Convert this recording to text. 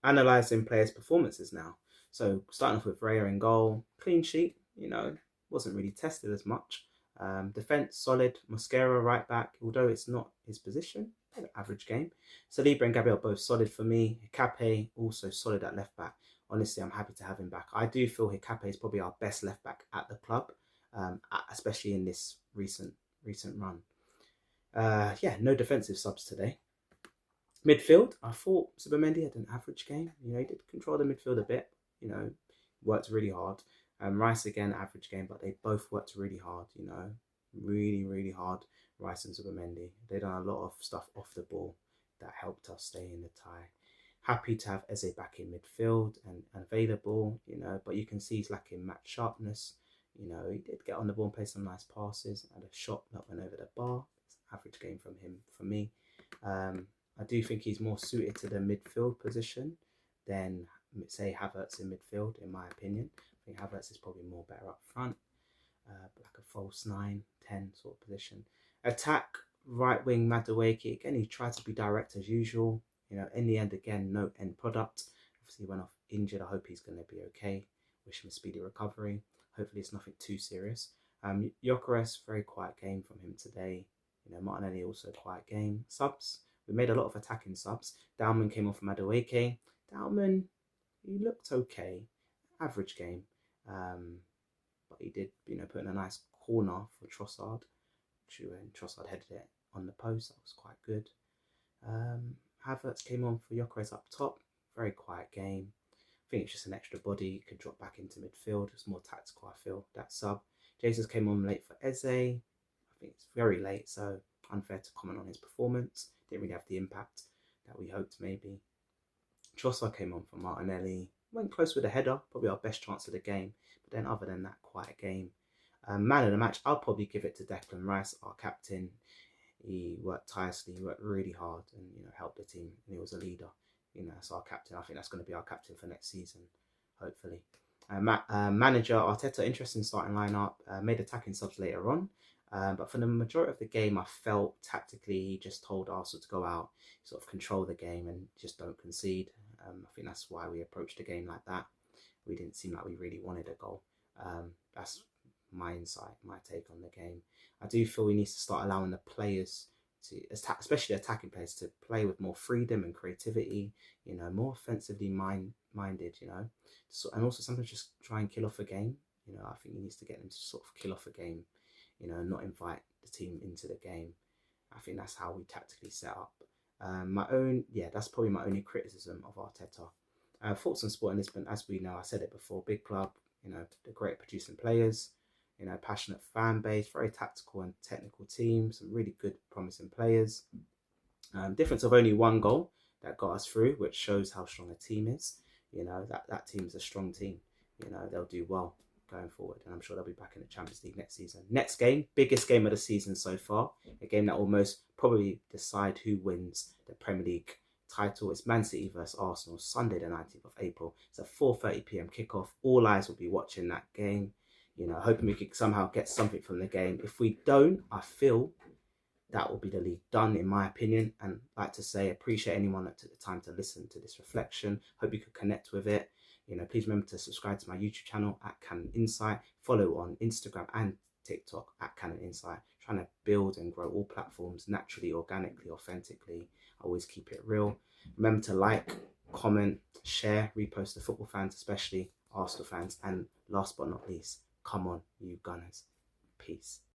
analysing players' performances now. So starting off with Raya in goal, clean sheet, wasn't really tested as much. Defence solid. Mosquera right back, although it's not his position, average game. Saliba and Gabriel both solid for me. Hikape also solid at left back. Honestly, I'm happy to have him back. I do feel Hikape is probably our best left back at the club, especially in this recent run. Yeah, no defensive subs today. Midfield, I thought Subamendi had an average game. He did control the midfield a bit. Worked really hard. Rice again, average game, but they both worked really hard. Really, really hard. Rice and Subamendi. They done a lot of stuff off the ball that helped us stay in the tie. Happy to have Eze back in midfield and available. But you can see he's lacking match sharpness. He did get on the ball and play some nice passes. Had a shot that went over the bar. It's an average game from him for me. I do think he's more suited to the midfield position than, say, Havertz in midfield, in my opinion. I think Havertz is probably more better up front, like a false 9, 10 sort of position. Attack, right wing, Madueke. Again, he tried to be direct as usual. In the end, again, no end product. Obviously, he went off injured. I hope he's going to be okay. Wish him a speedy recovery. Hopefully, it's nothing too serious. Gyökeres, very quiet game from him today. Martinelli also quiet game. Subs. We made a lot of attacking subs. Dalman came off from Madueke. Dalman, he looked okay. Average game. But he did, put in a nice corner for Trossard. And Trossard headed it on the post. That was quite good. Havertz came on for Gyökeres up top. Very quiet game. I think it's just an extra body. He could drop back into midfield. It's more tactical, I feel, that sub. Jesus came on late for Eze. I think it's very late, so unfair to comment on his performance. Didn't really have the impact that we hoped maybe. Trossard came on for Martinelli. Went close with a header, probably our best chance of the game. But then other than that, quiet game. Man of the match, I'll probably give it to Declan Rice, our captain. He worked tirelessly, he worked really hard and helped the team, and he was a leader. That's our captain. I think that's going to be our captain for next season, hopefully. Manager Arteta, interesting starting lineup. Made attacking subs later on. But for the majority of the game, I felt tactically he just told Arsenal to go out, sort of control the game and just don't concede. I think that's why we approached the game like that. We didn't seem like we really wanted a goal. That's my insight, my take on the game. I do feel we need to start allowing the players to, especially attacking players, to play with more freedom and creativity, more offensively minded, and also sometimes just try and kill off a game. I think he needs to get them to sort of kill off a game, not invite the team into the game. I think that's how we tactically set up. That's probably my only criticism of Arteta. Thoughts on Sporting Lisbon, as we know, I said it before, big club, they're great at producing players, passionate fan base, very tactical and technical team, some really good, promising players. Difference of only one goal that got us through, which shows how strong a team is. That team's a strong team. They'll do well going forward, and I'm sure they'll be back in the Champions League next season. Next game, biggest game of the season so far, a game that will most probably decide who wins the Premier League title. It's Man City versus Arsenal, Sunday the 19th of April. It's a 4:30 p.m. kickoff. All eyes will be watching that game. Hoping we could somehow get something from the game. If we don't, I feel that will be the league done, in my opinion. And I'd like to say, appreciate anyone that took the time to listen to this reflection. Hope you could connect with it. Please remember to subscribe to my YouTube channel at Canon Insight. Follow on Instagram and TikTok at Canon Insight. Trying to build and grow all platforms naturally, organically, authentically. I always keep it real. Remember to like, comment, share, repost to football fans, especially Arsenal fans. And last but not least, come on, you Gunners. Peace.